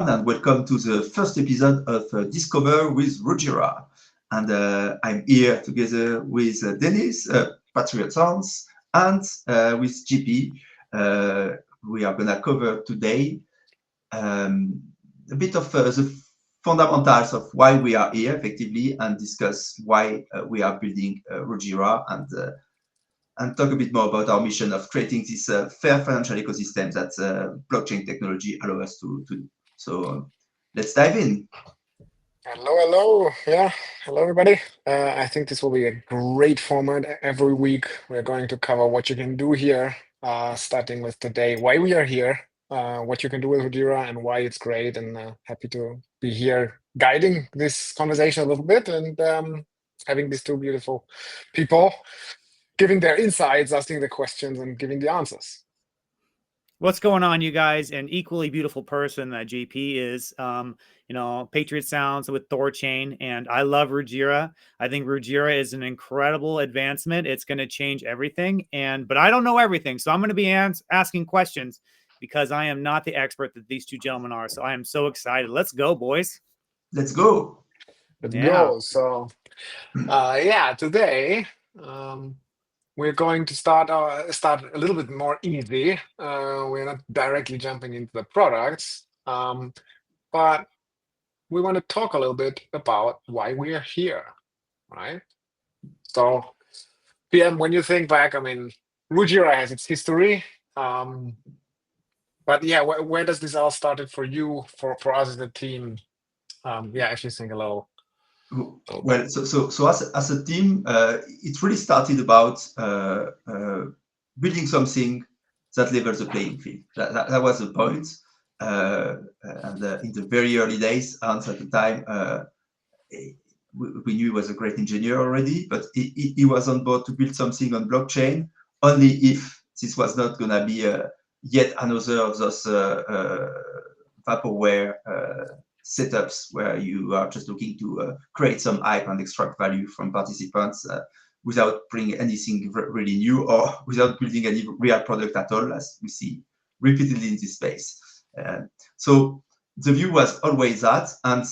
and welcome to the first episode of Discover with Rujira. And I'm here together with Dennis, Patriot Sons, and with GP. We are going to cover today a bit of the fundamentals of why we are here, effectively, and discuss why we are building Rujira and talk a bit more about our mission of creating this fair financial ecosystem that blockchain technology allows us to do. So let's dive in. Hello, hello. Yeah, hello, everybody. I think this will be a great format. Every week, we're going to cover what you can do here, starting with today, why we are here, what you can do with Rujira, and why it's great. And happy to be here guiding this conversation a little bit and having these two beautiful people giving their insights, asking the questions, and giving the answers. What's going on, you guys? An equally beautiful person that JP is. Patriot Sounds with Thorchain, and I love Rujira. I think Rujira is an incredible advancement. It's going to change everything, but I don't know everything, so I'm going to be asking questions because I am not the expert that these two gentlemen are. So I am so excited. Let's go, boys. Let's go. Let's go. So, today. We're going to start a little bit more easy. We're not directly jumping into the products, but we want to talk a little bit about why we are here, right? So, PM, when you think back, I mean, Rujira has its history, but yeah, where does this all started for you, for us as a team? Actually think a little. Well, so as a team, it really started about building something that levels the playing field. That was the point. And in the very early days, Hans at the time, we knew he was a great engineer already, but he was on board to build something on blockchain only if this was not going to be yet another of those vaporware setups where you are just looking to create some hype and extract value from participants without bringing anything really new or without building any real product at all, as we see repeatedly in this space. So the view was always that, and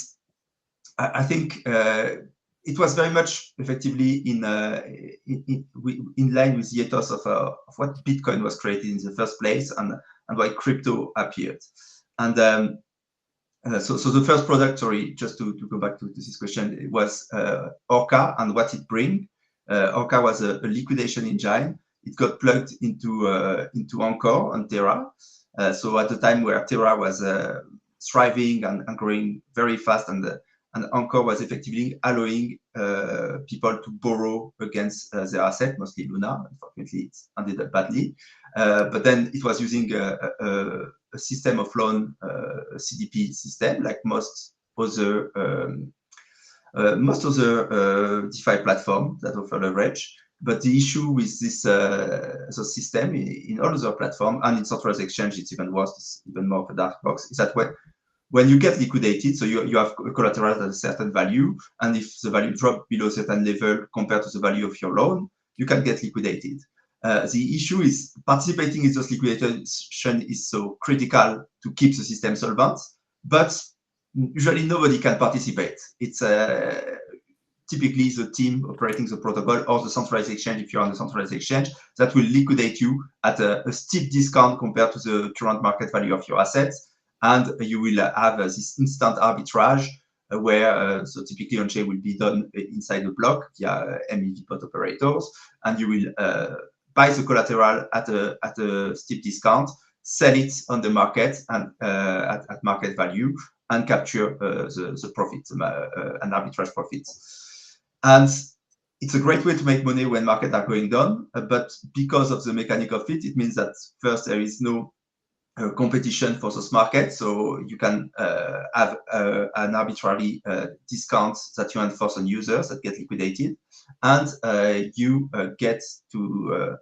I think it was very much effectively in line with the ethos of what Bitcoin was created in the first place and why crypto appeared. And so the first product, sorry, just to go back to this question, it was Orca and what it bring. Orca was a liquidation engine. It got plugged into Anchor on Terra. So at the time where Terra was thriving and growing very fast, and Anchor was effectively allowing people to borrow against their asset, mostly Luna. Unfortunately, it ended up badly. But then it was using a system of loan, CDP system, like most other DeFi platforms that offer leverage. But the issue with this system in all other platforms and in centralized exchange, it's even worse, it's even more of a dark box, is that when you get liquidated, so you have collateral at a certain value, and if the value drops below a certain level compared to the value of your loan, you can get liquidated. The issue is participating in those liquidation is so critical to keep the system solvent, but usually nobody can participate. It's typically the team operating the protocol or the centralized exchange, if you're on the centralized exchange, that will liquidate you at a steep discount compared to the current market value of your assets. And you will have this instant arbitrage where, so typically on-chain will be done inside the block via MEV bot operators, and you will buy the collateral at a steep discount, sell it on the market and at market value, and capture the profits, and arbitrage profits. And it's a great way to make money when markets are going down, but because of the mechanic of it, it means that first there is no competition for those markets, so you can have an arbitrary discount that you enforce on users that get liquidated, and you get to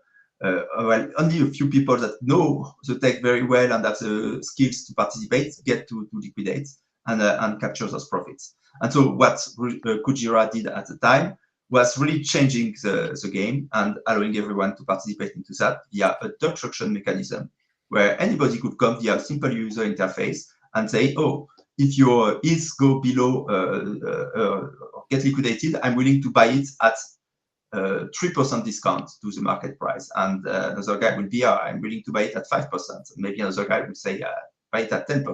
only a few people that know the tech very well and have the skills to participate get to liquidate and capture those profits. And so what Rujira did at the time was really changing the game and allowing everyone to participate into that via a Dutch auction mechanism, where anybody could come via a simple user interface and say, oh, if your ETH go below get liquidated, I'm willing to buy it at 3% discount to the market price. And another guy will be, I'm willing to buy it at 5%. Maybe another guy will say, buy it at 10%.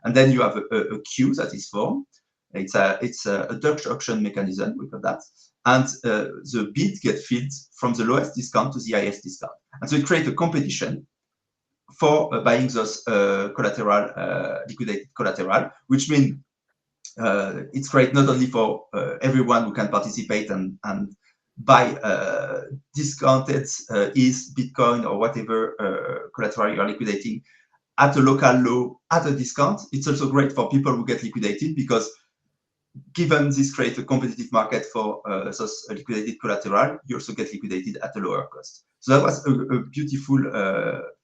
And then you have a queue that is formed. It's a Dutch auction mechanism, we call that. And the bid get filled from the lowest discount to the highest discount. And so it creates a competition for buying those collateral, liquidated collateral, which means it's great not only for everyone who can participate and buy discounted ETH, Bitcoin, or whatever collateral you are liquidating at a local low at a discount. It's also great for people who get liquidated, because given this creates a competitive market for those liquidated collateral, you also get liquidated at a lower cost. So that was a beautiful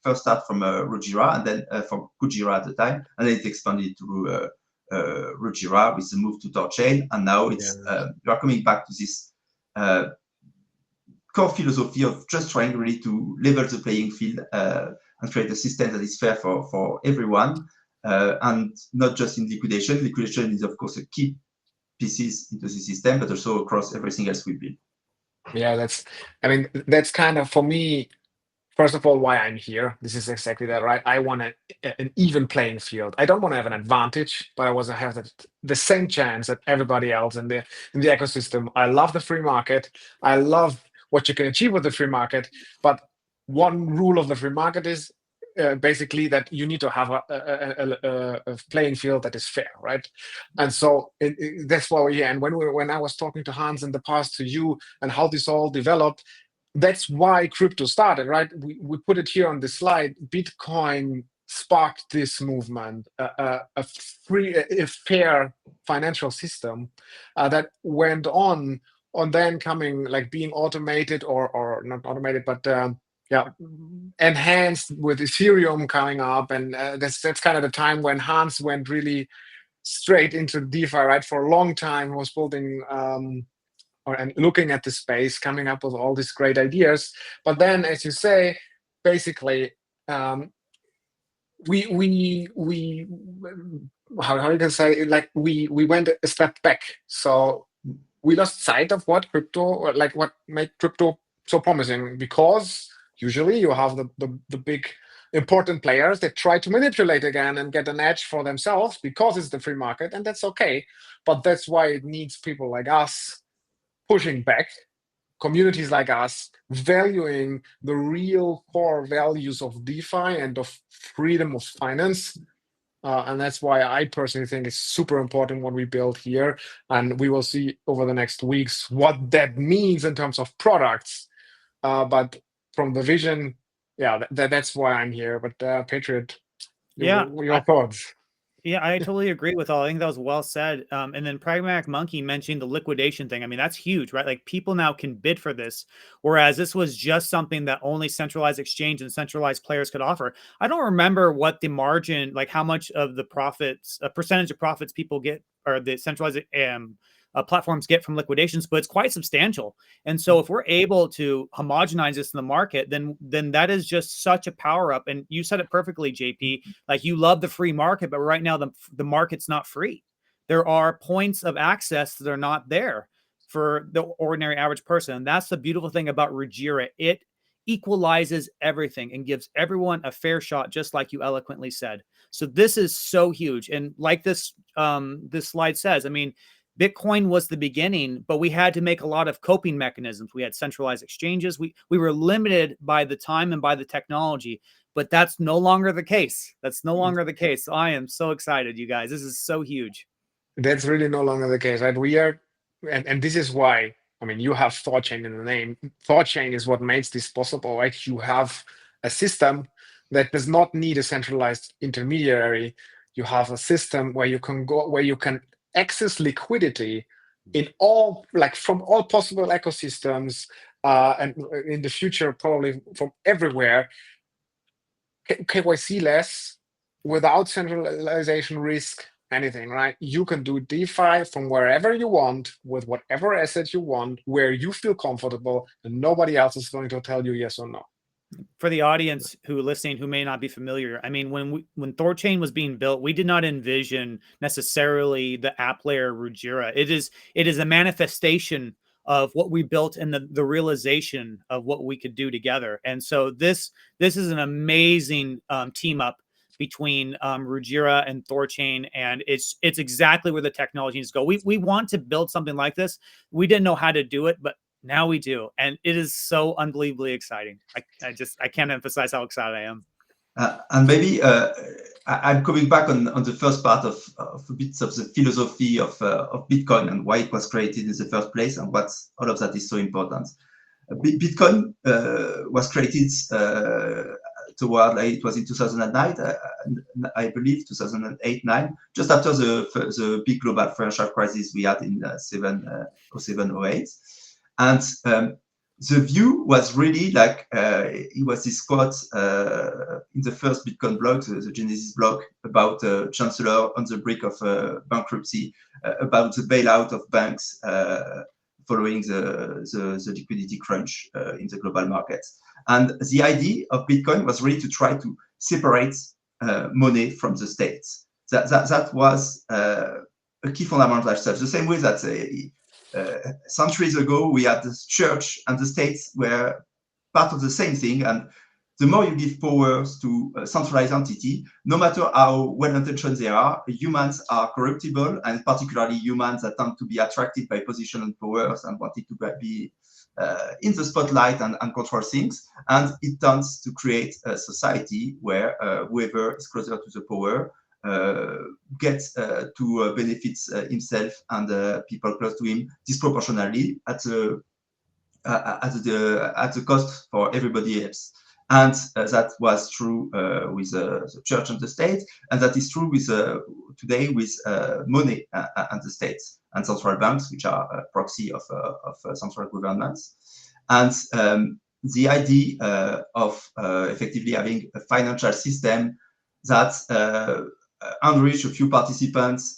first start from Rujira, and then from Rujira at the time, and then it expanded to Rujira with the move to Torchain, and now it's you are coming back to this core philosophy of just trying really to level the playing field and create a system that is fair for everyone, and not just in liquidation. Liquidation is of course a key pieces into the system, but also across everything else we build. Yeah, that's kind of, for me, first of all, why I'm here. This is exactly that, right? I want an even playing field. I don't want to have an advantage, but I want to have the same chance that everybody else in the ecosystem. I love the free market. I love what you can achieve with the free market. But one rule of the free market is basically that you need to have a playing field that is fair, right? And so that's why we're here. And when I was talking to Hans in the past, to you, and how this all developed, that's why crypto started, right? We put it here on the slide. Bitcoin sparked this movement, a fair financial system that went on then coming, like being automated or not automated, but enhanced with Ethereum coming up. And that's kind of the time when Hans went really straight into DeFi, right? For a long time, he was building and looking at the space, coming up with all these great ideas. But then, as you say, basically, we how you can say, like we went a step back. So we lost sight of what made crypto so promising, because usually you have the big important players that try to manipulate again and get an edge for themselves because it's the free market, and that's okay. But that's why it needs people like us pushing back, communities like us, valuing the real core values of DeFi and of freedom of finance. And that's why I personally think it's super important what we build here. And we will see over the next weeks what that means in terms of products. But from the vision, that's why I'm here. But Patriot, your thoughts? Yeah, I totally agree with all. I think that was well said. And then Pragmatic Monkey mentioned the liquidation thing. I mean, that's huge, right? Like, people now can bid for this, whereas this was just something that only centralized exchange and centralized players could offer. I don't remember what the margin, like how much of the profits, a percentage of profits people get, or the centralized platforms get from liquidations, but it's quite substantial. And so if we're able to homogenize this in the market, then that is just such a power up. And you said it perfectly, JP, like you love the free market, but right now the market's not free. There are points of access that are not there for the ordinary average person. And that's the beautiful thing about Rujira. It equalizes everything and gives everyone a fair shot, just like you eloquently said. So this is so huge. And like this slide says, I mean, Bitcoin was the beginning, but we had to make a lot of coping mechanisms. We had centralized exchanges. We were limited by the time and by the technology, but that's no longer the case. That's no longer the case. So I am so excited, you guys. This is so huge. That's really no longer the case, right? We are, and this is why, I mean, you have ThorChain in the name. ThorChain is what makes this possible, right? You have a system that does not need a centralized intermediary. You have a system where you can access liquidity in all, like from all possible ecosystems, and in the future probably from everywhere. KYC less, without centralization risk, anything, right? You can do DeFi from wherever you want, with whatever asset you want, where you feel comfortable, and nobody else is going to tell you yes or no. For the audience who listening who may not be familiar, I mean, when Thorchain was being built, we did not envision necessarily the app layer Rujira. It is a manifestation of what we built and the realization of what we could do together. And so this is an amazing team up between Rujira and Thorchain, and it's exactly where the technology needs to go. We want to build something like this. We didn't know how to do it, but now we do, and it is so unbelievably exciting. I can't emphasize how excited I am. And maybe I'm coming back on the first part of bits of the philosophy of Bitcoin and why it was created in the first place, and what all of that is so important. Bitcoin was created toward, like, it was in 2009, I believe, 2008-9, just after the big global financial crisis we had in 07-08. And the view was really like, it was this quote in the first Bitcoin blog, the Genesis blog, about Chancellor on the brink of bankruptcy, about the bailout of banks following the liquidity crunch in the global markets. And the idea of Bitcoin was really to try to separate money from the state. That was a key fundamental stuff. The same way that centuries ago we had the church and the states were part of the same thing. And the more you give powers to a centralized entity, no matter how well-intentioned they are, humans are corruptible, and particularly humans that tend to be attracted by position and powers and wanting to be in the spotlight and control things. And it tends to create a society where whoever is closer to the power gets to benefit himself and people close to him disproportionately at the cost for everybody else. And that was true with the church and the state, and that is true with today with money and the states and central banks, which are a proxy of central governments. And the idea of effectively having a financial system that enrich a few participants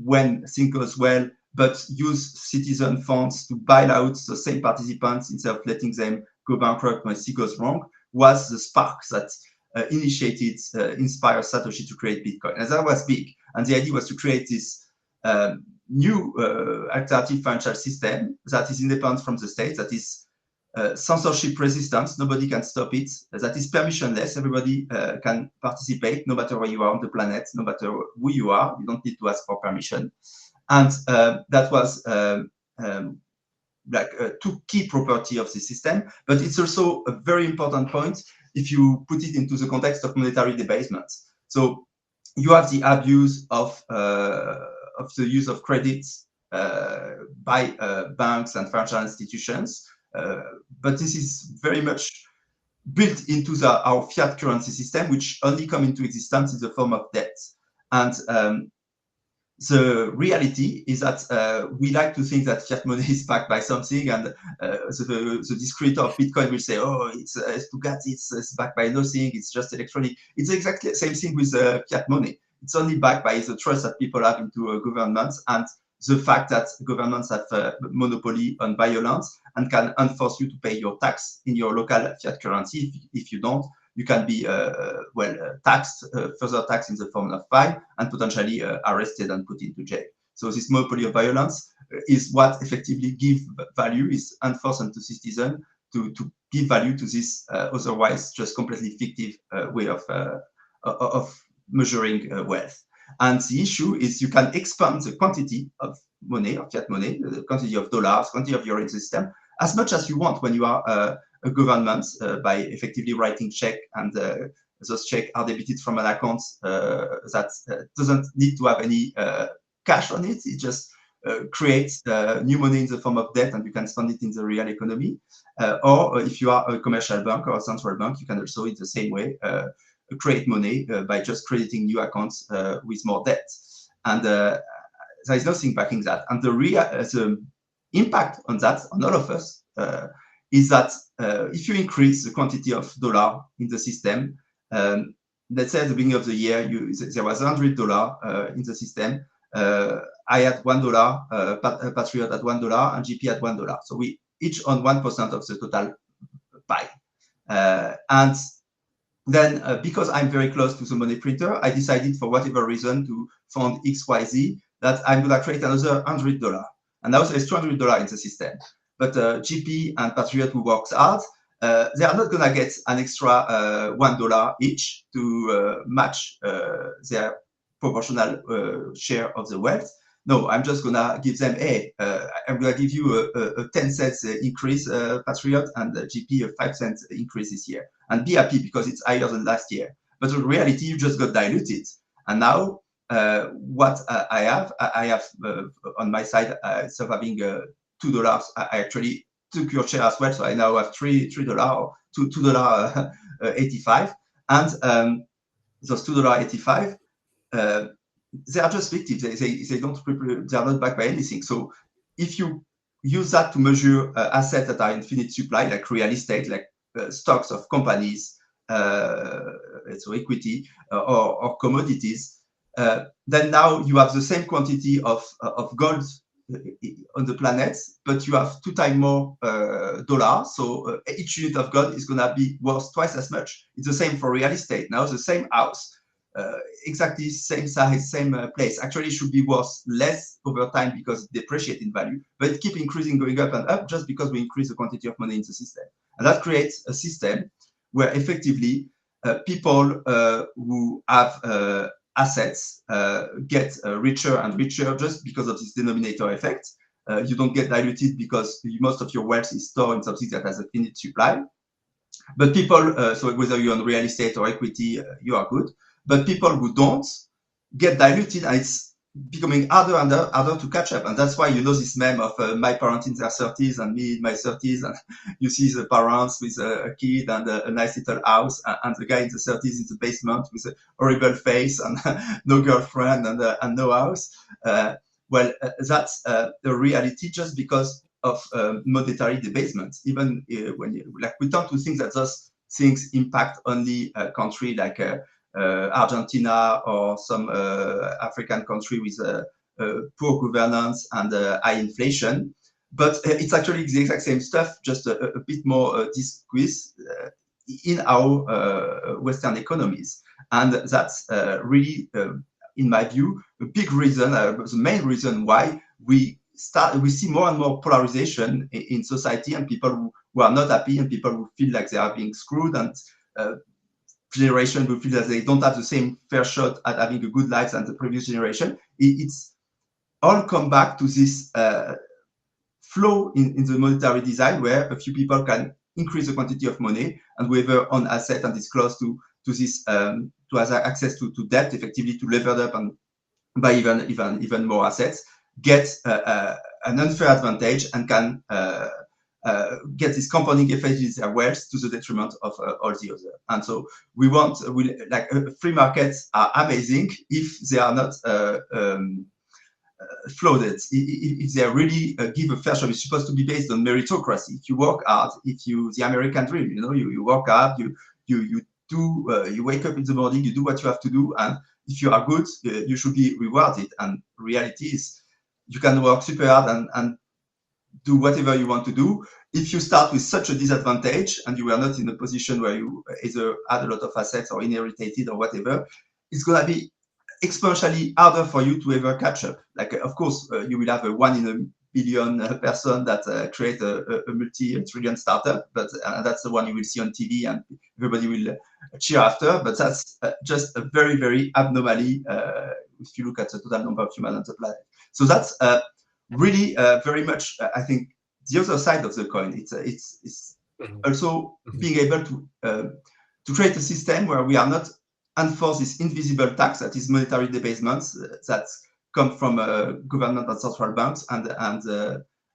when things goes well, but use citizen funds to bail out the same participants instead of letting them go bankrupt when things goes wrong, was the spark that inspired Satoshi to create Bitcoin. And that was big. And the idea was to create this new alternative financial system that is independent from the state, that is censorship resistant, nobody can stop it, that is permissionless, everybody can participate, no matter where you are on the planet, no matter who you are, you don't need to ask for permission. And that was like two key property of the system, but it's also a very important point if you put it into the context of monetary debasement. So you have the abuse of the use of credits by banks and financial institutions, but this is very much built into our fiat currency system, which only come into existence in the form of debt. And the reality is that we like to think that fiat money is backed by something, and the discretor of Bitcoin will say, oh, it's backed by nothing, it's just electronic. It's exactly the same thing with fiat money. It's only backed by the trust that people have into governments, and the fact that governments have a monopoly on violence and can enforce you to pay your tax in your local fiat currency. If you don't, you can be taxed, further taxed in the form of fine, and potentially arrested and put into jail. So this monopoly of violence is what effectively give value, is enforced onto citizens to give value to this otherwise just completely fictive way of measuring wealth. And the issue is you can expand the quantity of money, of fiat money, the quantity of dollars, quantity of euro in the system, as much as you want when you are a government by effectively writing check, and those checks are debited from an account that doesn't need to have any cash on it. It just creates new money in the form of debt, and you can spend it in the real economy. Or if you are a commercial bank or a central bank, you can also, in the same way, create money by just creating new accounts with more debt. And there is nothing backing that. And the impact on that, on all of us, is that if you increase the quantity of dollar in the system, let's say at the beginning of the year, there was $100 in the system. I had $1, Patriot had $1, and GP had $1. So we each own 1% of the total pie. And then because I'm very close to the money printer, I decided for whatever reason to fund XYZ that I'm going to create another $100. And now there's $200 in the system. But GP and Patriot who works hard, they are not going to get an extra $1 each to match their proportional share of the wealth. No, I'm just going to give them, hey, I'm going to give you a 10 cents increase, Patriot, and GP a 5 cents increase this year. And be happy because it's higher than last year. But in reality, you just got diluted. And now what I have on my side, instead of having $2, I actually took your share as well. So I now have $3 or $2.85. And those $2.85, they are just fictive. They are not backed by anything. So if you use that to measure assets that are infinite supply, like real estate, like stocks of companies, so equity or commodities, then now you have the same quantity of gold on the planet, but you have 2 times more dollars. So each unit of gold is going to be worth twice as much. It's the same for real estate. Now the same house, exactly same size, same place. Actually, it should be worth less over time because it depreciates in value, but it keeps increasing, going up and up just because we increase the quantity of money in the system. And that creates a system where effectively people who have assets get richer and richer just because of this denominator effect. You don't get diluted because most of your wealth is stored in something that has a finite supply. But people, so whether you're on real estate or equity, you are good. But people who don't get diluted, and it's becoming harder and harder to catch up. And that's why, you know, this meme of my parents in their 30s and me in my 30s, and you see the parents with a kid and a nice little house, and the guy in the 30s in the basement with a horrible face and no girlfriend and no house. That's the reality just because of monetary debasement. Even when we tend to think that those things impact only a country like Argentina or some African country with poor governance and high inflation, but it's actually the exact same stuff, just a bit more disguised in our Western economies. And that's really, in my view, a big reason, the main reason why we see more and more polarization in society, and people who are not happy, and people who feel like they are being screwed, and generation who feel that they don't have the same fair shot at having a good life than the previous generation. It's all come back to this flow in the monetary design, where a few people can increase the quantity of money, and whoever on asset and is close to this to have access to debt, effectively to lever up and buy even more assets, get an unfair advantage and can get this compounding effect with their wealth to the detriment of all the others. And so free markets are amazing if they are not flooded, if they really give a fair shot. It's supposed to be based on meritocracy. If you work hard, the American dream, you work hard, you wake up in the morning, you do what you have to do, and if you are good, you should be rewarded. And reality is, you can work super hard and do whatever you want to do. If you start with such a disadvantage and you are not in a position where you either had a lot of assets or inherited or whatever, it's going to be exponentially harder for you to ever catch up. Like, of course, you will have a 1 in a billion person that create a multi-trillion startup, but that's the one you will see on TV and everybody will cheer after. But that's just a very, very abnormally, if you look at the total number of humans on the planet. So that's really very much, I think, the other side of the coin. It's also being able to create a system where we are not enforce this invisible tax, that is monetary debasement, that come from government and central banks and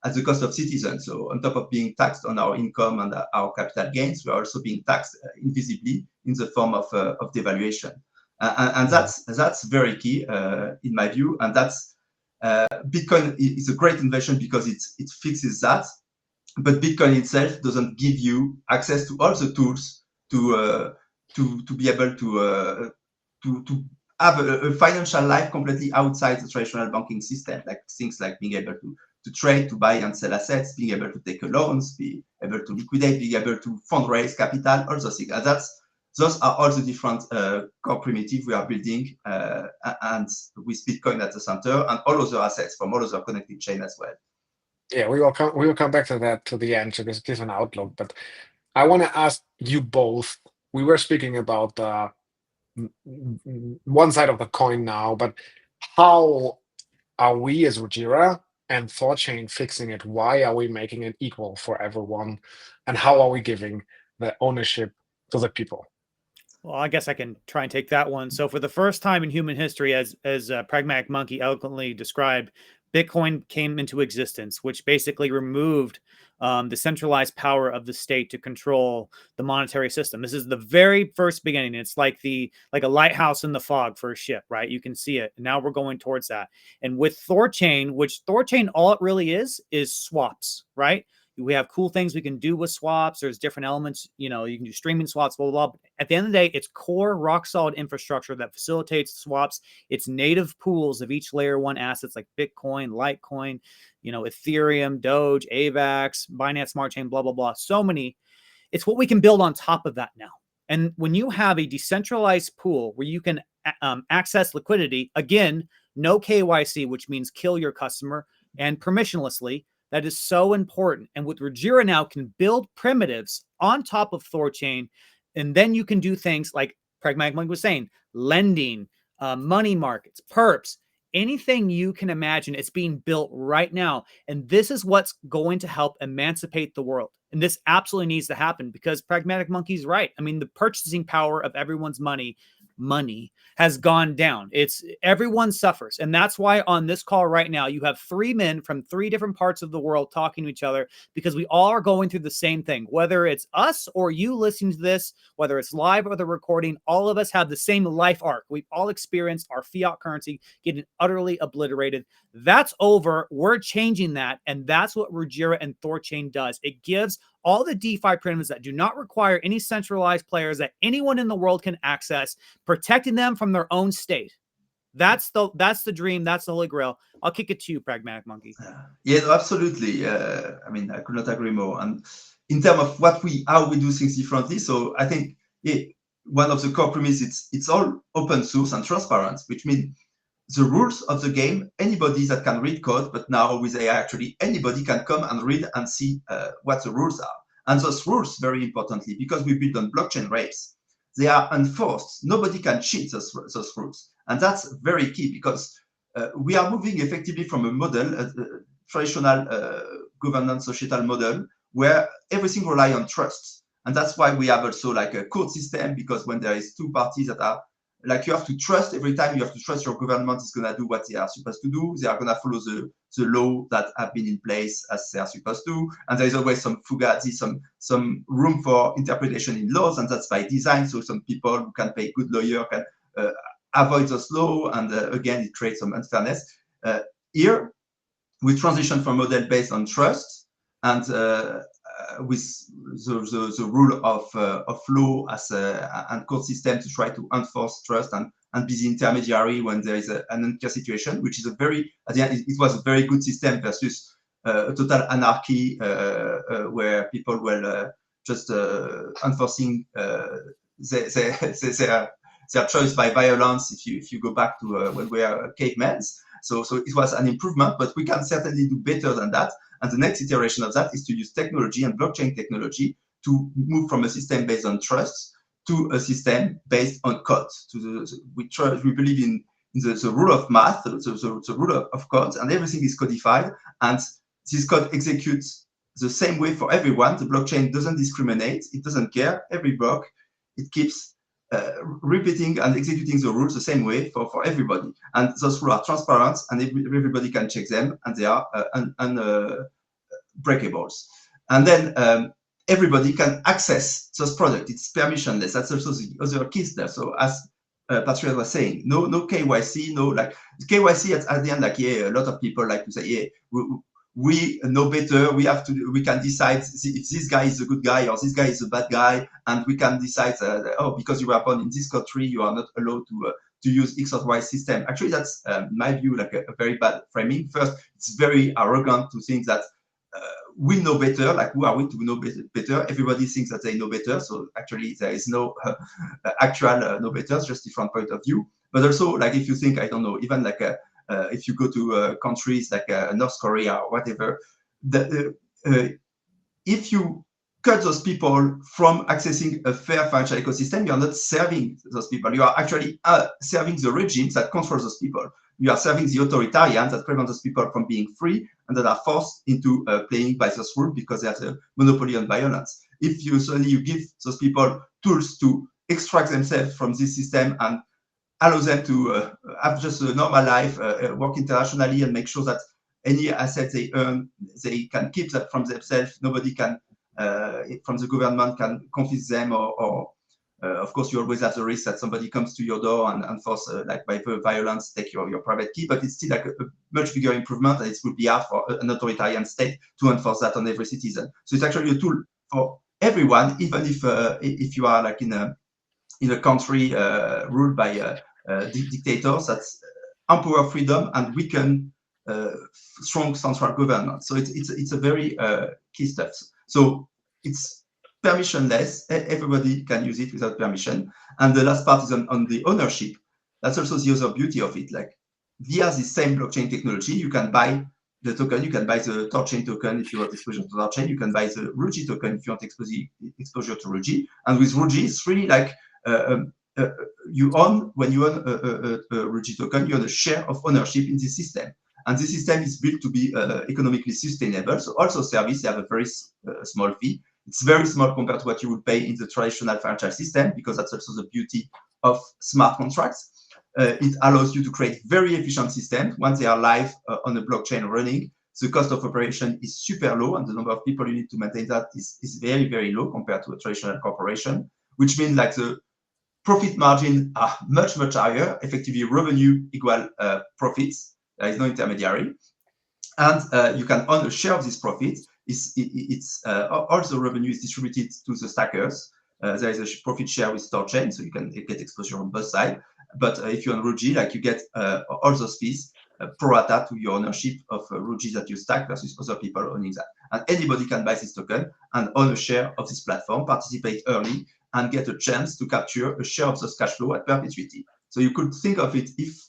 at the cost of citizens. So on top of being taxed on our income and our capital gains, we are also being taxed invisibly in the form of devaluation. And that's very key in my view. And that's Bitcoin is a great invention because it fixes that. But Bitcoin itself doesn't give you access to all the tools to be able to have a financial life completely outside the traditional banking system, like things like being able to to trade, to buy and sell assets, being able to take loans, be able to liquidate, being able to fundraise capital, all those things. And those are all the different core primitives we are building, and with Bitcoin at the center, and all other assets from all other connected chain as well. Yeah, we will come back to that to the end because it is an outlook. But I want to ask you both. We were speaking about one side of the coin now, but how are we as Rujira and ThoughtChain fixing it? Why are we making it equal for everyone? And how are we giving the ownership to the people? Well, I guess I can try and take that one. So for the first time in human history, as Pragmatic Monkey eloquently described, Bitcoin came into existence, which basically removed the centralized power of the state to control the monetary system. This is the very first beginning. It's like a lighthouse in the fog for a ship, right? You can see it. And now we're going towards that. And with ThoughtChain, which ThoughtChain, all it really is swaps, right? We have cool things we can do with swaps. There's different elements, you can do streaming swaps, blah, blah, blah. At the end of the day, it's core rock solid infrastructure that facilitates swaps. It's native pools of each layer one assets like Bitcoin, Litecoin, Ethereum, Doge, AVAX, Binance Smart Chain, blah, blah, blah. So many. It's what we can build on top of that now. And when you have a decentralized pool where you can access liquidity, again, no KYC, which means kill your customer, and permissionlessly, that is so important. And with Rujira now can build primitives on top of ThoughtChain, and then you can do things like Pragmatic Monkey was saying, lending, money markets, perps, anything you can imagine. It's being built right now. And this is what's going to help emancipate the world. And this absolutely needs to happen because Pragmatic Monkey's right. I mean, the purchasing power of everyone's money has gone down. Everyone suffers. And that's why on this call right now, you have 3 men from 3 different parts of the world talking to each other because we all are going through the same thing. Whether it's us or you listening to this, whether it's live or the recording, all of us have the same life arc. We've all experienced our fiat currency getting utterly obliterated. That's over. We're changing that. And that's what Rujira and ThoughtChain does. It gives all the DeFi primitives that do not require any centralized players that anyone in the world can access, protecting them from their own state. That's the dream. That's the holy grail. I'll kick it to you, Pragmatic Monkey. Yeah, no, absolutely. I mean, I could not agree more. And in terms of how we do things differently, so I think one of the core premises, it's all open source and transparent, which means the rules of the game, anybody that can read code, but now with AI, actually, anybody can come and read and see what the rules are. And those rules, very importantly, because we build on blockchain rails, they are enforced. Nobody can cheat those rules. And that's very key because we are moving effectively from a model, a traditional governance societal model, where everything relies on trust. And that's why we have also like a court system, because when there is 2 parties that are like, you have to trust every time, you have to trust your government is going to do what they are supposed to do. They are going to follow the law that have been in place as they are supposed to. And there is always some fugazi, some room for interpretation in laws, and that's by design. So some people who can pay good lawyer can avoid those laws. And again, it creates some unfairness. Here, we transition from a model based on trust and with the rule of law as and court system to try to enforce trust and be the intermediary when there is an unclear situation, which is at the end, it was a very good system versus a total anarchy where people were just enforcing their choice by violence. If you go back to when we are cavemen, so it was an improvement, but we can certainly do better than that. And the next iteration of that is to use technology and blockchain technology to move from a system based on trust to a system based on code. We believe in the rule of math, the rule of codes, and everything is codified. And this code executes the same way for everyone. The blockchain doesn't discriminate. It doesn't care. Every block, it keeps repeating and executing the rules the same way for everybody. And those rules are transparent, and everybody can check them, and they are unbreakables. And then everybody can access those products. It's permissionless. That's also the other keys there. So as Patrick was saying, no KYC, no like KYC at the end, like a lot of people like to say, we know better. We can decide if this guy is a good guy or this guy is a bad guy, and we can decide, because you were born in this country, you are not allowed to use X or Y system. Actually, that's in my view like a very bad framing. First, it's very arrogant to think that we know better. Like, who are we to know better? Everybody thinks that they know better. So actually, there is no actual know better. It's just different point of view. But also, like, if you think, I don't know, even like if you go to countries like North Korea or whatever, if you cut those people from accessing a fair financial ecosystem, you are not serving those people. You are actually serving the regimes that control those people. You are serving the authoritarians that prevent those people from being free and that are forced into playing by those rules because they have a monopoly on violence. If you suddenly you give those people tools to extract themselves from this system and allow them to have just a normal life, work internationally, and make sure that any assets they earn, they can keep that from themselves. Nobody can, from the government, can confiscate them or of course, you always have the risk that somebody comes to your door and force, like by violence, take your private key. But it's still like a much bigger improvement, and it would be hard for an authoritarian state to enforce that on every citizen. So it's actually a tool for everyone, even if you are like in a country ruled by dictators that empower freedom and weaken strong central government. So it's a very key step. So it's permissionless. Everybody can use it without permission. And the last part is on the ownership. That's also the other beauty of it. Like via the same blockchain technology, you can buy the token. You can buy the Torchain token if you want exposure to Torchain. You can buy the Ruji token if you want exposure to Ruji. And with Ruji, it's really like you own, when you own a Ruji token, you own a share of ownership in this system. And this system is built to be economically sustainable. So also service, they have a very small fee. It's very small compared to what you would pay in the traditional financial system, because that's also the beauty of smart contracts. It allows you to create very efficient systems. Once they are live on a blockchain running, the cost of operation is super low, and the number of people you need to maintain that is very, very low compared to a traditional corporation, which means like the profit margin are much, much higher. Effectively, revenue equal profits. There is no intermediary. And you can own a share of this profit. All the revenue is distributed to the stackers. There is a profit share with Torchain, so you can get exposure on both sides. But if you own Ruji, like you get all those fees pro rata to your ownership of Ruji that you stack versus other people owning that. And anybody can buy this token and own a share of this platform, participate early, and get a chance to capture a share of those cash flow at perpetuity. So you could think of it if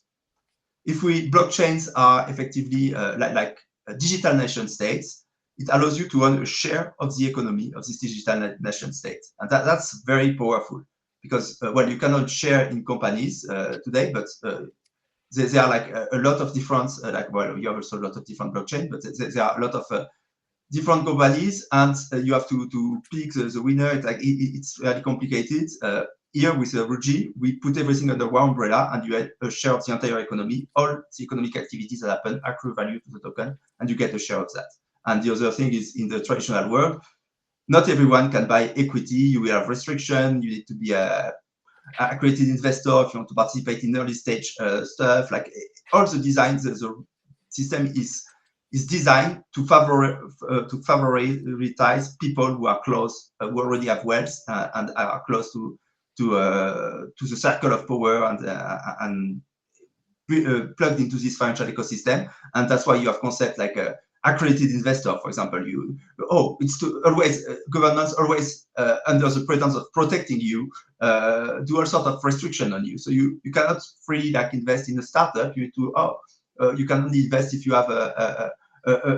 blockchains are effectively like digital nation states, it allows you to own a share of the economy of this digital nation state. And that's very powerful because, well, you cannot share in companies today, but there are like a lot of different, well, you have also a lot of different blockchains, but there are a lot of different companies, and you have to pick the winner. It's really complicated. Here with Ruji, we put everything under one umbrella, and you have a share of the entire economy. All the economic activities that happen accrue value to the token, and you get a share of that. And the other thing is, in the traditional world, not everyone can buy equity. You will have restriction. You need to be a accredited investor if you want to participate in early stage stuff. Like all the designs, the system is designed to favoritize people who are close, who already have wealth and are close to the circle of power and plugged into this financial ecosystem. And that's why you have concepts like accredited investor, for example. It's to always governments always under the pretense of protecting you do all sorts of restriction on you. So you cannot freely like invest in a startup. You need to you can only invest if you have a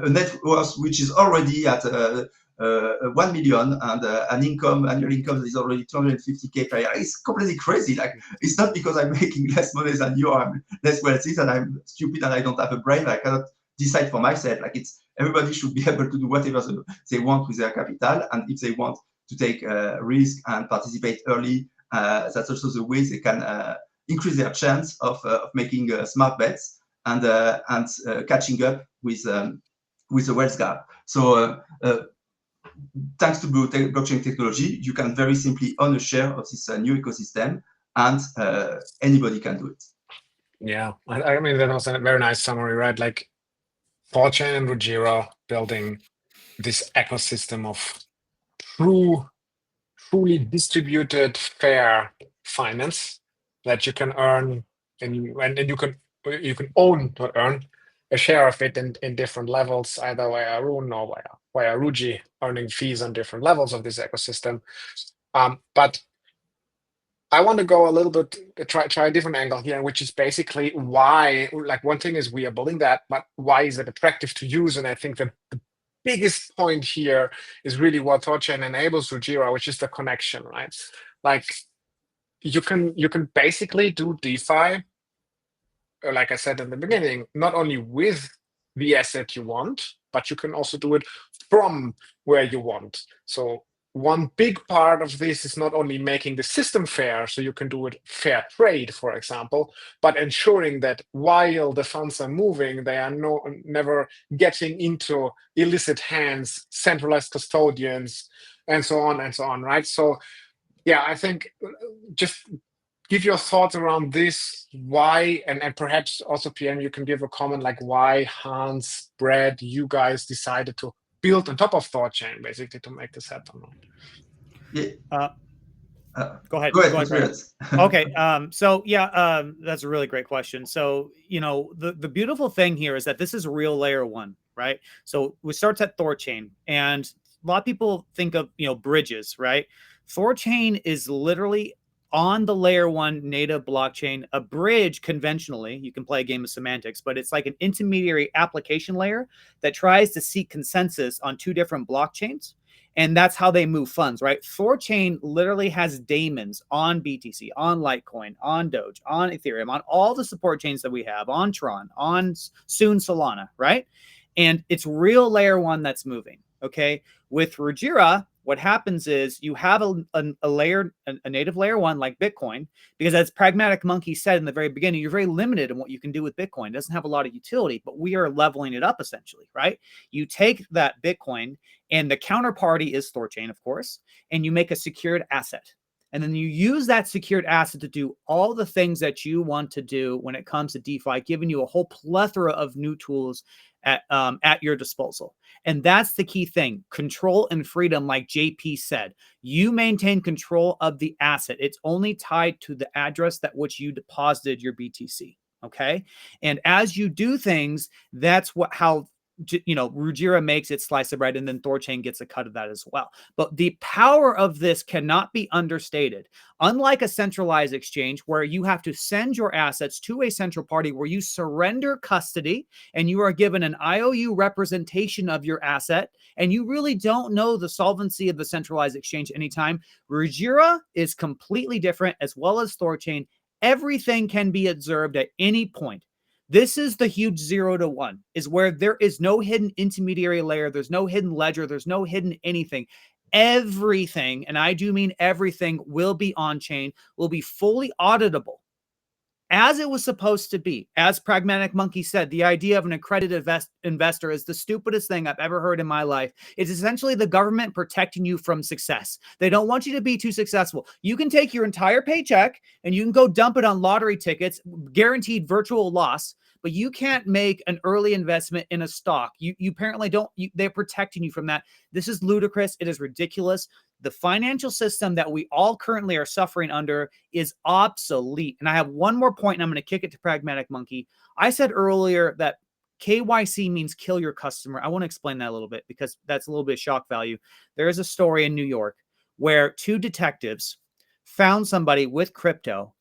net worth which is already at 1 million and an annual income that is already 250K per year. It's completely crazy. Like, it's not because I'm making less money than you, or I'm less wealthy, and I'm stupid and I don't have a brain. I cannot decide for myself. Like, everybody should be able to do whatever they want with their capital, and if they want to take risk and participate early, that's also the way they can increase their chance of making smart bets and catching up with the wealth gap. So thanks to blockchain technology, you can very simply own a share of this new ecosystem, and anybody can do it. Yeah, I mean, that was a very nice summary, right? Like Torchain and Rujira building this ecosystem of truly distributed, fair finance that you can earn and you can own or earn a share of it in different levels, either via Rune or via Ruji, earning fees on different levels of this ecosystem. But I want to go a little bit, try a different angle here, which is basically why, like one thing is we are building that, but why is it attractive to use? And I think the biggest point here is really what ThorChain enables Rujira, which is the connection, right? Like you can basically do DeFi, like I said in the beginning, not only with the asset you want, but you can also do it from where you want. So one big part of this is not only making the system fair, so you can do it fair trade, for example, but ensuring that while the funds are moving, they are never getting into illicit hands, centralized custodians, and so on, right? So yeah, I think just give your thoughts around this, why, and perhaps also, PM, you can give a comment like why Hans, Brad, you guys decided to build on top of ThorChain, basically, to make this happen. Yeah. Go ahead. Go ahead. Okay. So yeah, that's a really great question. So, the beautiful thing here is that this is real layer one, right? So we start at ThorChain, and a lot of people think of, bridges, right? ThorChain is literally on the layer one native blockchain. A bridge, conventionally, you can play a game of semantics, but it's like an intermediary application layer that tries to seek consensus on two different blockchains. And that's how they move funds, right? ThorChain literally has daemons on BTC, on Litecoin, on Doge, on Ethereum, on all the support chains that we have, on Tron, on soon Solana, right? And it's real layer one that's moving, okay? With Rujira, what happens is you have a native layer one like Bitcoin, because as Pragmatic Monkey said in the very beginning, you're very limited in what you can do with Bitcoin. It doesn't have a lot of utility, but we are leveling it up essentially, right? You take that Bitcoin, and the counterparty is ThorChain, of course, and you make a secured asset. And then you use that secured asset to do all the things that you want to do when it comes to DeFi, giving you a whole plethora of new tools at your disposal. And that's the key thing. Control and freedom, like JP said. You maintain control of the asset. It's only tied to the address that which you deposited your BTC. Okay. And as you do things, that's how Rujira makes its slice of bread, and then ThorChain gets a cut of that as well. But the power of this cannot be understated. Unlike a centralized exchange where you have to send your assets to a central party where you surrender custody and you are given an IOU representation of your asset, and you really don't know the solvency of the centralized exchange anytime, Rujira is completely different, as well as ThorChain. Everything can be observed at any point. This is the huge 0 to 1, is where there is no hidden intermediary layer. There's no hidden ledger. There's no hidden anything. Everything, and I do mean everything, will be on chain, will be fully auditable as it was supposed to be. As Pragmatic Monkey said, the idea of an accredited investor is the stupidest thing I've ever heard in my life. It's essentially the government protecting you from success. They don't want you to be too successful. You can take your entire paycheck and you can go dump it on lottery tickets, guaranteed virtual loss, but you can't make an early investment in a stock. You apparently don't. They're protecting you from that. This is ludicrous. It is ridiculous. The financial system that we all currently are suffering under is obsolete. And I have one more point, and I'm going to kick it to Pragmatic Monkey. I said earlier that KYC means kill your customer. I want to explain that a little bit because that's a little bit of shock value. There is a story in New York where two detectives found somebody with crypto,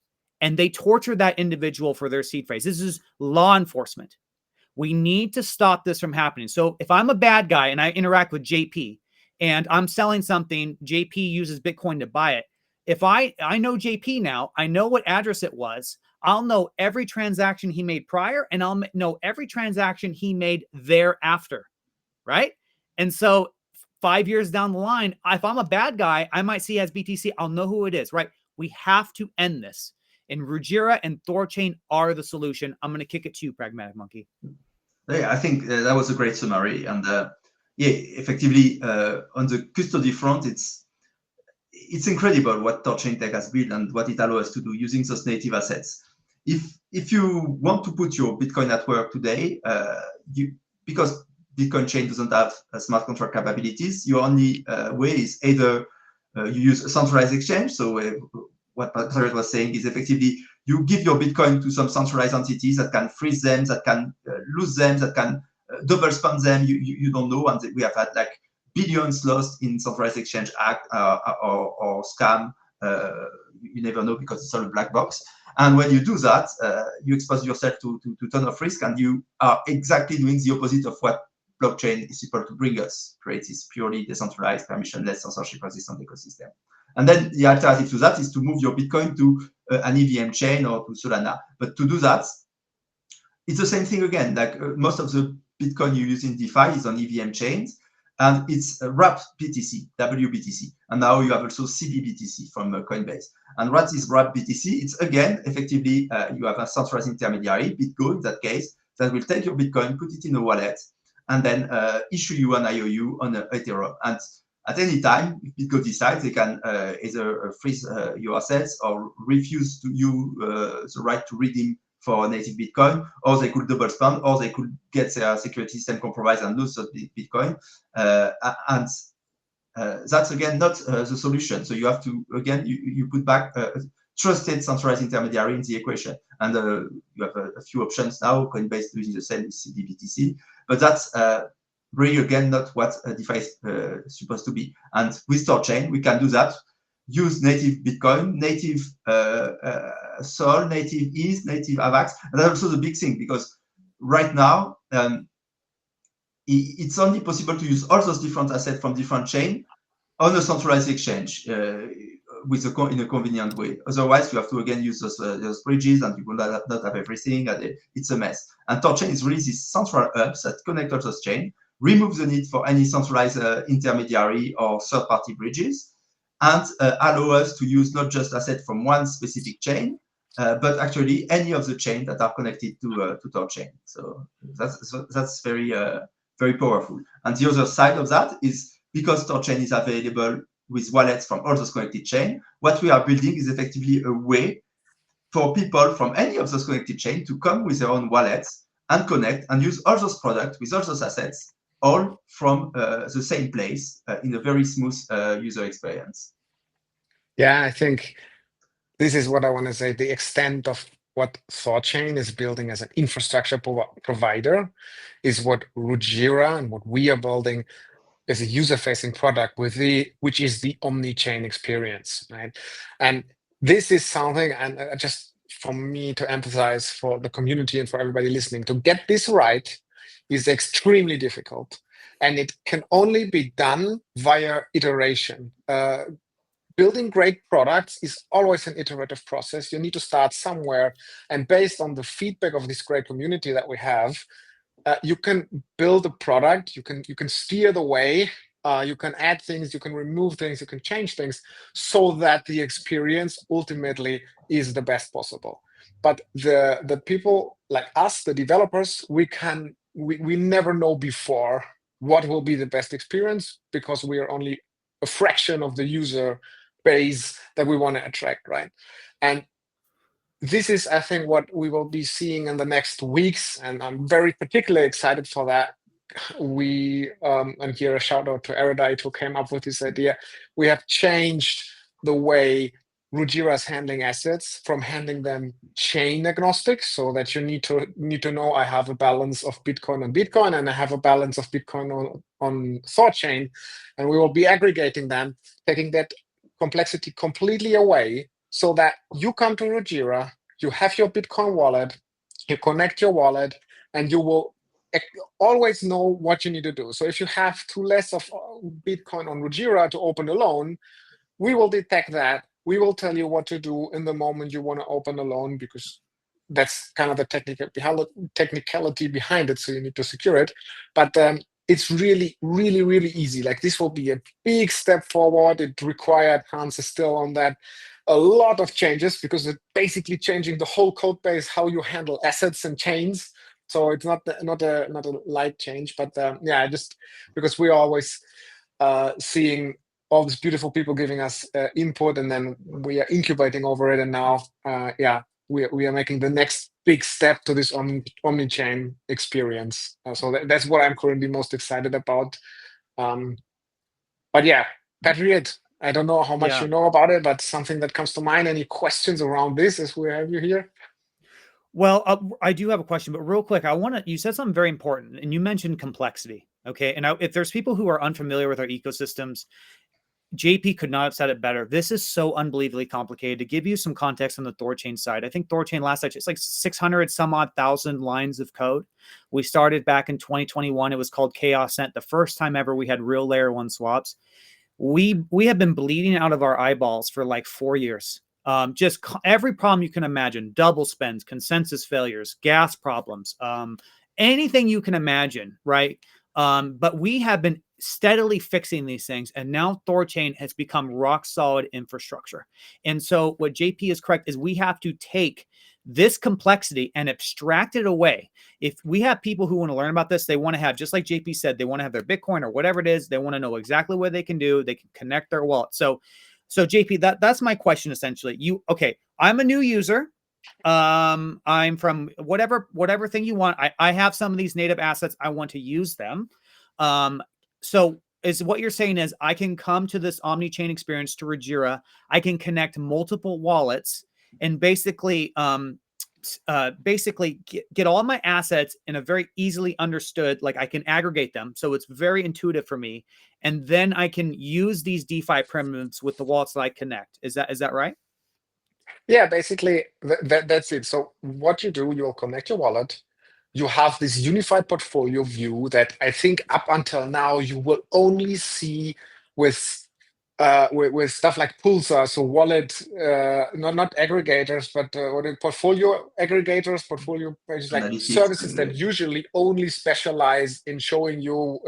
and they tortured that individual for their seed phrase. This is law enforcement. We need to stop this from happening. So if I'm a bad guy and I interact with JP and I'm selling something, JP uses Bitcoin to buy it. If I know JP now, I know what address it was. I'll know every transaction he made prior, and I'll know every transaction he made thereafter, right? And so 5 years down the line, if I'm a bad guy, I might see as BTC, I'll know who it is, right? We have to end this. And Rujira and ThorChain are the solution. I'm going to kick it to you, Pragmatic Monkey. Yeah, I think that was a great summary. And yeah, effectively, on the custody front, it's incredible what ThorChain Tech has built and what it allows us to do using those native assets. If you want to put your Bitcoin at work today, because Bitcoin chain doesn't have smart contract capabilities, your only way is either you use a centralized exchange. So what Patrick was saying is effectively you give your Bitcoin to some centralized entities that can freeze them, that can lose them, that can double spend them. You don't know, and we have had like billions lost in centralized exchange act or scam. You never know because it's all a black box. And when you do that, you expose yourself to ton of risk, and you are exactly doing the opposite of what blockchain is supposed to bring us. Create this purely decentralized, permissionless, censorship-resistant ecosystem. And then the alternative to that is to move your Bitcoin to an EVM chain or to Solana. But to do that, it's the same thing again. Like most of the Bitcoin you use in DeFi is on EVM chains, and it's wrapped BTC, WBTC. And now you have also CBBTC from Coinbase. And what is wrapped BTC? It's again, effectively, you have a centralized intermediary, BitGo in that case, that will take your Bitcoin, put it in a wallet, and then issue you an IOU on Ethereum. And at any time, if BitGo decides, they can either freeze your assets or refuse to you the right to redeem for native Bitcoin, or they could double spend, or they could get their security system compromised and lose the Bitcoin. And that's again not the solution. So you have to, again, you put back a trusted centralized intermediary in the equation. And you have a few options now, Coinbase doing the same with CDBTC, but that's really, again, not what DeFi is supposed to be. And with Thorchain, we can do that. Use native Bitcoin, native Sol, native ETH, native AVAX. And that's also the big thing, because right now, it's only possible to use all those different assets from different chains on a centralized exchange in a convenient way. Otherwise, you have to, again, use those bridges, and you will not have everything, and it's a mess. And Thorchain is really this central hubs that connect all those chains, remove the need for any centralized intermediary or third-party bridges, and allow us to use not just assets from one specific chain, but actually any of the chains that are connected to Thorchain. So that's very, very powerful. And the other side of that is, because Thorchain is available with wallets from all those connected chains, what we are building is effectively a way for people from any of those connected chains to come with their own wallets and connect and use all those products with all those assets, all from the same place in a very smooth user experience. Yeah, I think this is what I want to say. The extent of what Thorchain is building as an infrastructure provider is what Rujira and what we are building as a user-facing product which is the omni-chain experience, right? And this is something, and just for me to emphasize for the community and for everybody listening, to get this right is extremely difficult. And it can only be done via iteration. Building great products is always an iterative process. You need to start somewhere, and based on the feedback of this great community that we have, you can build a product. You can steer the way. You can add things. You can remove things. You can change things, so that the experience ultimately is the best possible. But the people like us, the developers, we never know before what will be the best experience, because we are only a fraction of the user base that we want to attract, right? And this is, I think, what we will be seeing in the next weeks, and I'm very particularly excited for that. We, and here a shout out to Erudite who came up with this idea. We have changed the way Rujira is handling assets, from handling them chain agnostic, so that you need to know I have a balance of Bitcoin on Bitcoin, and I have a balance of Bitcoin on Thorchain, and we will be aggregating them, taking that complexity completely away, so that you come to Rujira, you have your Bitcoin wallet, you connect your wallet, and you will always know what you need to do. So if you have too less of Bitcoin on Rujira to open a loan, we will detect that. We will tell you what to do in the moment you want to open a loan, because that's kind of the technicality behind it. So you need to secure it. But it's really, really, really easy. Like, this will be a big step forward. It required, Hans is still on that, a lot of changes, because it's basically changing the whole code base, how you handle assets and chains. So it's not a light change, but yeah, just because we're always seeing all these beautiful people giving us input, and then we are incubating over it, and now yeah, we are making the next big step to this omni-chain experience. So that's what I'm currently most excited about. But yeah, that's really it. I don't know how much Yeah. you know about it, but something that comes to mind. Any questions around this as we have you here? Well, I do have a question, but real quick, you said something very important, and you mentioned complexity. Okay. And if there's people who are unfamiliar with our ecosystems, JP could not have said it better. This is so unbelievably complicated. To give you some context on the Thorchain side, I think Thorchain last night, it's like 600 some odd thousand lines of code. We started back in 2021. It was called Chaos Cent. The first time ever we had real layer one swaps. We have been bleeding out of our eyeballs for like 4 years. Just every problem you can imagine, double spends, consensus failures, gas problems, anything you can imagine, right? But we have been steadily fixing these things, and now Thorchain has become rock solid infrastructure. And so what JP is correct is we have to take this complexity and abstract it away. If we have people who want to learn about this, they want to have, just like JP said, they want to have their Bitcoin or whatever it is, they want to know exactly what they can do, they can connect their wallet. So JP, that's my question essentially. Okay, I'm a new user. I'm from whatever thing you want. I have some of these native assets. I want to use them. So is what you're saying is I can come to this omni-chain experience to Rujira. I can connect multiple wallets and basically get all my assets in a very easily understood, like I can aggregate them. So it's very intuitive for me. And then I can use these DeFi primitives with the wallets that I connect. Is that right? Yeah, basically that's it. So what you do, you'll connect your wallet. You have this unified portfolio view that I think up until now you will only see with stuff like Pulsar, so wallet, not aggregators, but what are portfolio aggregators, portfolio pages, like Analytics. services that usually only specialize in showing you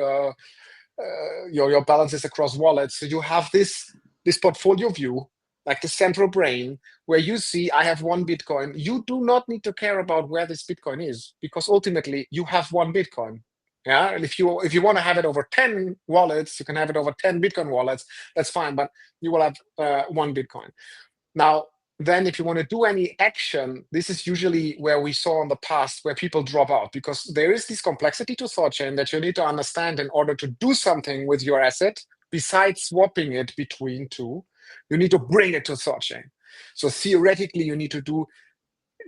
your balances across wallets. So you have this portfolio view, like the central brain, where you see I have 1 Bitcoin. You do not need to care about where this Bitcoin is, because ultimately you have 1 Bitcoin. Yeah, and if you want to have it over 10 wallets, you can have it over 10 Bitcoin wallets. That's fine, but you will have 1 Bitcoin. Now, then if you want to do any action, this is usually where we saw in the past where people drop out, because there is this complexity to Thorchain that you need to understand in order to do something with your asset. Besides swapping it between two, you need to bring it to Thorchain. So theoretically, you need to do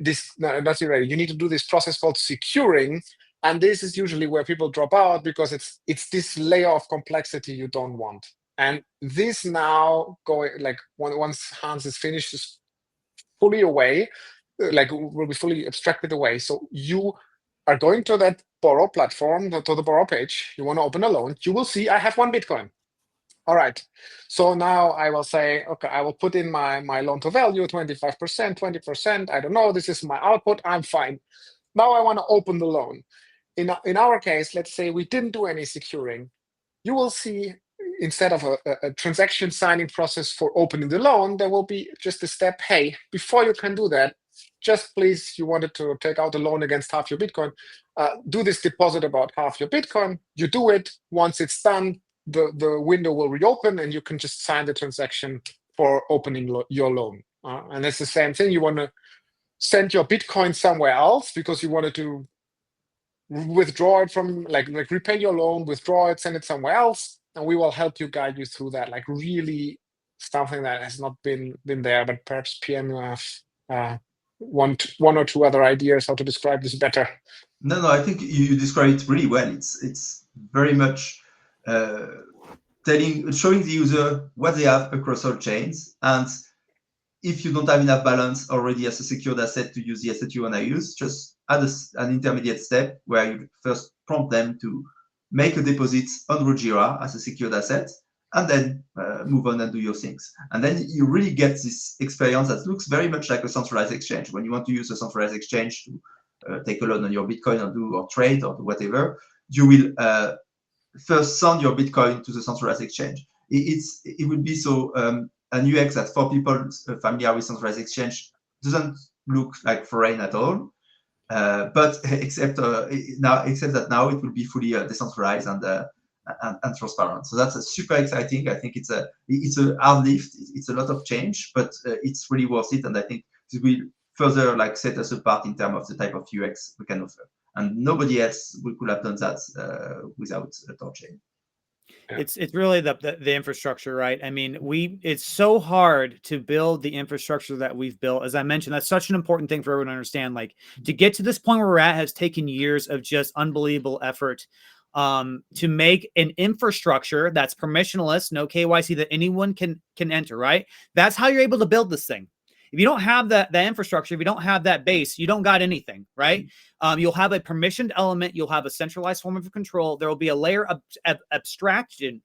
this, no, not theoretically, you need to do this process called securing. And this is usually where people drop out, because it's this layer of complexity you don't want. And this now going, like once Hans is finished, is fully away, like will be fully abstracted away. So you are going to that borrow platform, to the borrow page. You want to open a loan. You will see I have 1 Bitcoin. All right. So now I will say, okay, I will put in my loan to value, 25%, 20%. I don't know. This is my output. I'm fine. Now I want to open the loan. In our case, let's say we didn't do any securing. You will see, instead of a transaction signing process for opening the loan, there will be just a step. Hey, before you can do that, just please, you wanted to take out a loan against half your Bitcoin, do this deposit about half your Bitcoin. You do it. Once it's done, the window will reopen and you can just sign the transaction for opening your loan. And it's the same thing. You want to send your Bitcoin somewhere else because you wanted to withdraw it from, like repay your loan, withdraw it, send it somewhere else, and we will help you, guide you through that. Like really something that has not been there, but perhaps PM, you have one or two other ideas how to describe this better. No, I think you describe it really well. It's very much showing the user what they have across all chains, and if you don't have enough balance already as a secured asset to use the asset you want to use, just add an intermediate step where you first prompt them to make a deposit on Rujira as a secured asset, and then move on and do your things. And then you really get this experience that looks very much like a centralized exchange. When you want to use a centralized exchange to take a loan on your Bitcoin or trade or whatever, you will first send your Bitcoin to the centralized exchange. It would be so an UX that for people familiar with centralized exchange doesn't look like foreign at all. But except that now it will be fully decentralized and transparent. So that's super exciting. I think it's a hard lift. It's a lot of change, but it's really worth it. And I think it will further set us apart in terms of the type of UX we can offer. And nobody else could have done that without Thorchain. Yeah. It's really the infrastructure, right? I mean, it's so hard to build the infrastructure that we've built. As I mentioned, that's such an important thing for everyone to understand. Like, to get to this point where we're at has taken years of just unbelievable effort to make an infrastructure that's permissionless, no KYC, that anyone can enter, right? That's how you're able to build this thing. If you don't have that infrastructure, if you don't have that base, you don't got anything, right? You'll have a permissioned element. You'll have a centralized form of control. There will be a layer of abstraction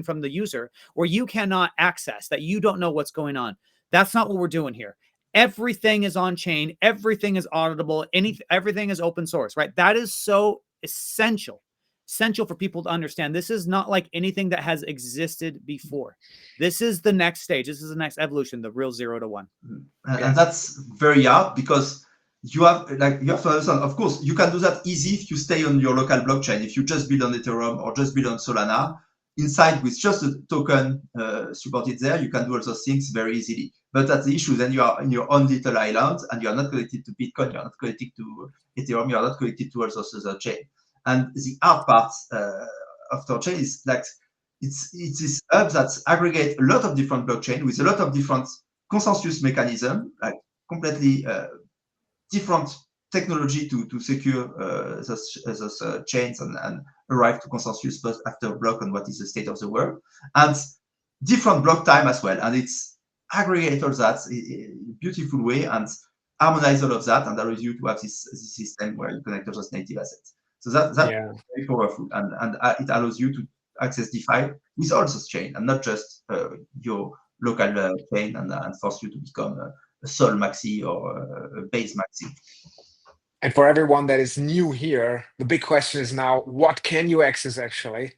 from the user where you cannot access, that you don't know what's going on. That's not what we're doing here. Everything is on chain. Everything is auditable. Everything is open source, right? That is so essential for people to understand. This is not like anything that has existed before. This is the next stage. This is the next evolution, the real 0 to 1. And that's very hard, because you have to understand, of course, you can do that easy if you stay on your local blockchain. If you just build on Ethereum or just build on Solana, inside with just a token supported there, you can do all those things very easily. But that's the issue. Then you are in your own little island, and you are not connected to Bitcoin, you are not connected to Ethereum, you are not connected to all those other chains. And the hard part of Thorchain is like it's this hub that aggregate a lot of different blockchain with a lot of different consensus mechanism, like completely different technology to secure those chains and arrive to consensus first after block on what is the state of the world, and different block time as well. And it's aggregate all that in a beautiful way and harmonize all of that, and allows you to have this system where you connect all those native assets. So that's very powerful, and it allows you to access DeFi with all those chains, and not just your local chain, and force you to become a Sol maxi or a base maxi. And for everyone that is new here, the big question is now, what can you access actually?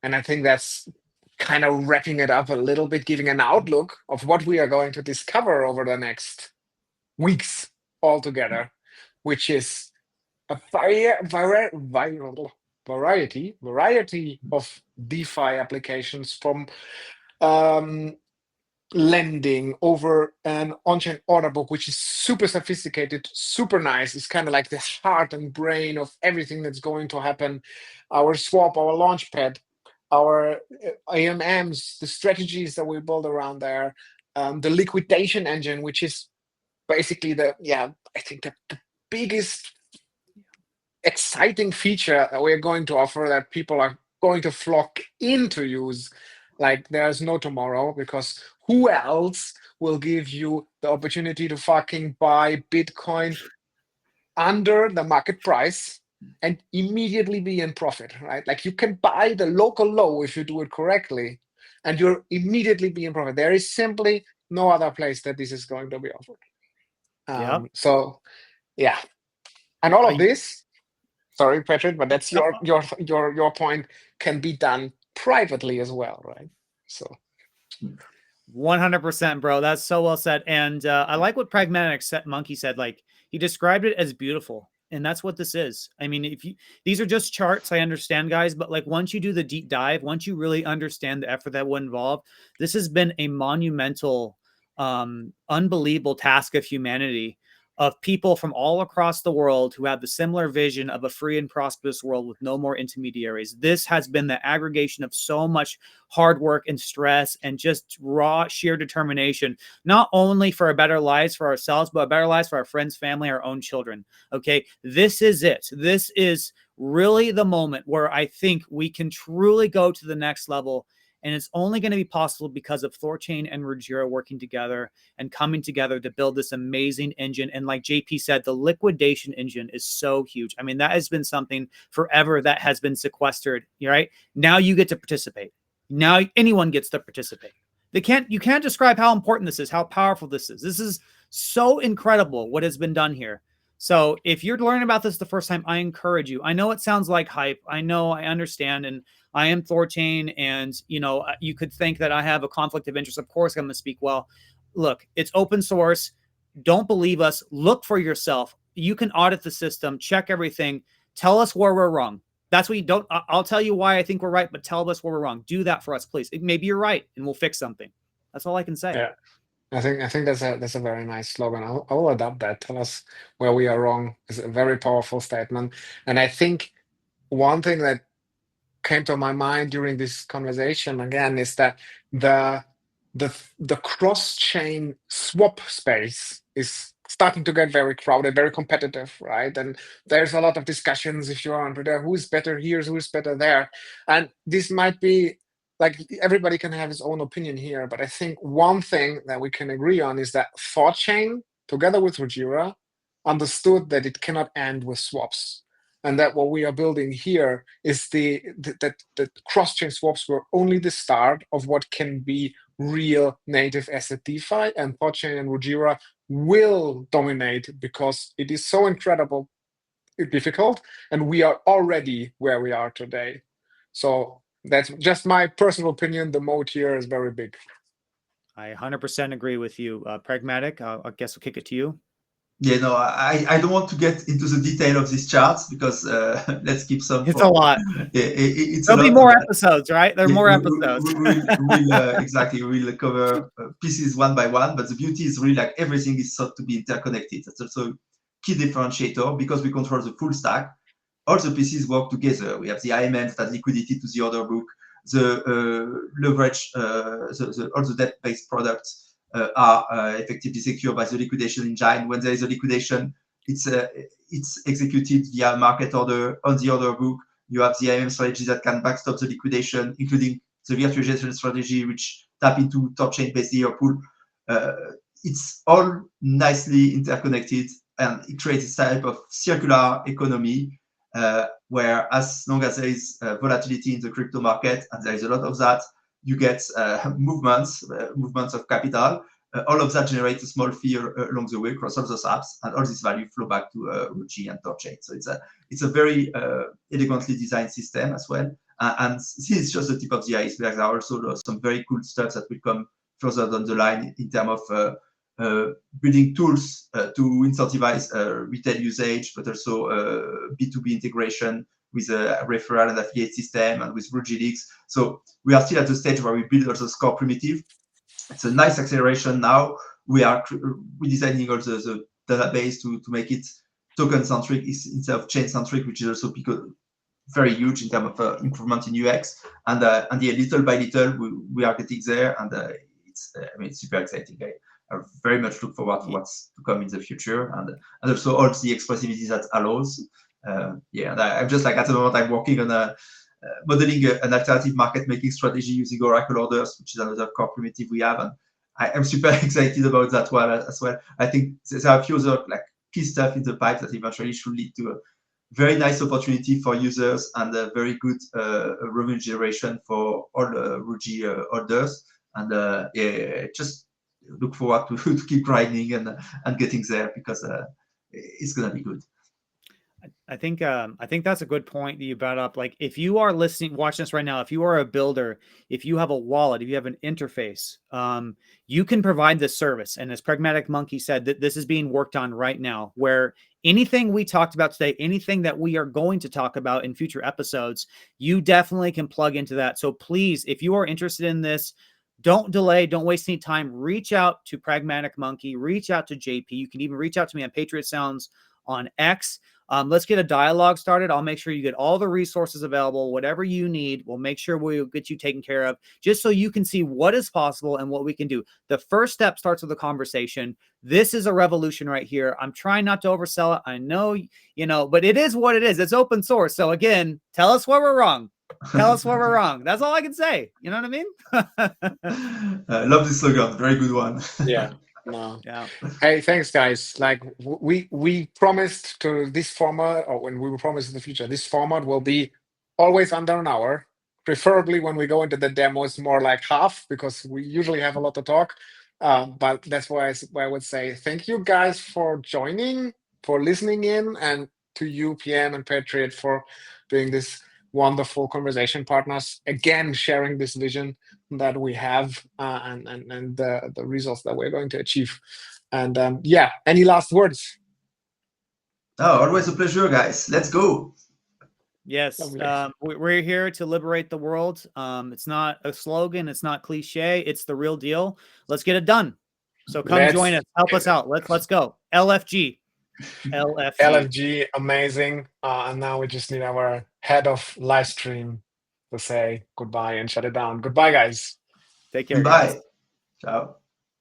And I think that's kind of wrapping it up a little bit, giving an outlook of what we are going to discover over the next weeks altogether, which is a variety of DeFi applications, from lending over an on-chain order book, which is super sophisticated, super nice. It's kind of like the heart and brain of everything that's going to happen. Our swap, our launchpad, our AMMs, the strategies that we build around there, the liquidation engine, which is basically I think the biggest exciting feature that we're going to offer, that people are going to flock in to use like there's no tomorrow, because who else will give you the opportunity to fucking buy Bitcoin under the market price and immediately be in profit, right? Like, you can buy the local low if you do it correctly, and you'll immediately be in profit. There is simply no other place that this is going to be offered. So yeah, and all of this, sorry, Patrick, but that's your point, can be done privately as well, right? So 100%, bro. That's so well said. And I like what Pragmatic Monkey said. Like, he described it as beautiful, and that's what this is. I mean, these are just charts, I understand, guys, but like, once you do the deep dive, once you really understand the effort that would involve, this has been a monumental, unbelievable task of humanity, of people from all across the world who have the similar vision of a free and prosperous world with no more intermediaries. This has been the aggregation of so much hard work and stress and just raw, sheer determination, not only for a better lives for ourselves, but a better lives for our friends, family, our own children. Okay, this is it. This is really the moment where I think we can truly go to the next level. And it's only going to be possible because of Thorchain and Rujira working together and coming together to build this amazing engine. And like JP said, the liquidation engine is so huge. I mean, that has been something forever that has been sequestered, right? Now you get to participate. Now anyone gets to participate. You can't describe how important this is, how powerful this is. This is so incredible what has been done here. So if you're learning about this the first time, I encourage you. I know it sounds like hype. I know, I understand. And I am Thorchain, and you could think that I have a conflict of interest. Of course, I'm going to speak well. Look, it's open source. Don't believe us. Look for yourself. You can audit the system, check everything. Tell us where we're wrong. That's what you don't. I'll tell you why I think we're right, but tell us where we're wrong. Do that for us, please. Maybe you're right, and we'll fix something. That's all I can say. Yeah, I think that's a very nice slogan. I will adopt that. Tell us where we are wrong is a very powerful statement. And I think one thing that came to my mind during this conversation again is that the cross-chain swap space is starting to get very crowded, very competitive, right? And there's a lot of discussions if you're on Twitter, who's better here, who's better there. And this might be like everybody can have his own opinion here, but I think one thing that we can agree on is that ThoughtChain, together with Rujira, understood that it cannot end with swaps. And that what we are building here is that cross-chain swaps were only the start of what can be real native asset DeFi, and ThoughtChain and Rujira will dominate because it is so incredible difficult, and we are already where we are today. So that's just my personal opinion. The moat here is very big. I 100% agree with you. Pragmatic, I guess I'll kick it to you. Yeah, no, I don't want to get into the detail of these charts because let's keep some. It's a lot. There'll be more episodes, right? There are more episodes. Exactly. We'll cover pieces one by one, but the beauty is really like everything is thought to be interconnected. That's also a key differentiator because we control the full stack. All the pieces work together. We have the IMMs that liquidity to the order book, the leverage, all the debt-based products are effectively secured by the liquidation engine. When there is a liquidation, it's executed via market order on the order book. You have the IM strategy that can backstop the liquidation, including the virtualization strategy, which tap into ThoughtChain based layer pool. It's all nicely interconnected, and it creates a type of circular economy where, as long as there is volatility in the crypto market, and there is a lot of that, you get movements of capital. All of that generates a small fee along the way across all those apps, and all this value flow back to Ruji and ThoughtChain. So it's a very elegantly designed system as well. And this is just the tip of the iceberg. There are also some very cool stuff that will come further down the line in terms of building tools to incentivize retail usage, but also B2B integration with a referral and affiliate system and with Rujilix. So we are still at the stage where we build also core primitive. It's a nice acceleration now. We are redesigning also the database to make it token-centric instead of chain-centric, which is also very huge in terms of improvement in UX. And yeah, little by little, we are getting there, and it's super exciting. I very much look forward to what's to come in the future, and also all the expressivity that allows. Yeah, and I'm just like, at the moment, I'm working on modeling an alternative market making strategy using Oracle orders, which is another core primitive we have, and I am super excited about that one as well. I think there are a few other like key stuff in the pipe that eventually should lead to a very nice opportunity for users and a very good revenue generation for all Ruji orders. And yeah, just look forward to keep grinding and getting there, because it's gonna be good. I think that's a good point that you brought up. Like, if you are watching this right now, if you are a builder, if you have a wallet, if you have an interface, you can provide this service. And as Pragmatic Monkey said, that this is being worked on right now, where anything we talked about today, anything that we are going to talk about in future episodes, you definitely can plug into that. So please, if you are interested in this, don't delay, don't waste any time. Reach out to Pragmatic Monkey, reach out to JP. You can even reach out to me on Patriot Sounds on X. Let's get a dialogue started. I'll make sure you get all the resources available, whatever you need. We'll make sure we'll get you taken care of, just so you can see what is possible and what we can do. The first step starts with a conversation. This is a revolution right here. I'm trying not to oversell it. I know, but it is what it is. It's open source. So again, tell us where we're wrong. Tell us where we're wrong. That's all I can say. You know what I mean? Love this slogan. Very good one. Yeah. No. Yeah. Hey, thanks, guys. Like we promised to this format, or when we will promise in the future, this format will be always under an hour. Preferably when we go into the demos, more like half, because we usually have a lot to talk. But that's why I would say thank you guys for joining, for listening in, and to you, PM and Patriot, for being this wonderful conversation partners, again sharing this vision that we have and the results that we're going to achieve. And yeah, any last words? Oh, always a pleasure, guys. Let's go. Yes, we're here to liberate the world. It's not a slogan, it's not cliche, it's the real deal. Let's get it done. So come join us, help us out. Let's go. LFG, amazing. And now we just need our head of live stream to say goodbye and shut it down. Goodbye, guys. Take care, Bye. guys. Ciao.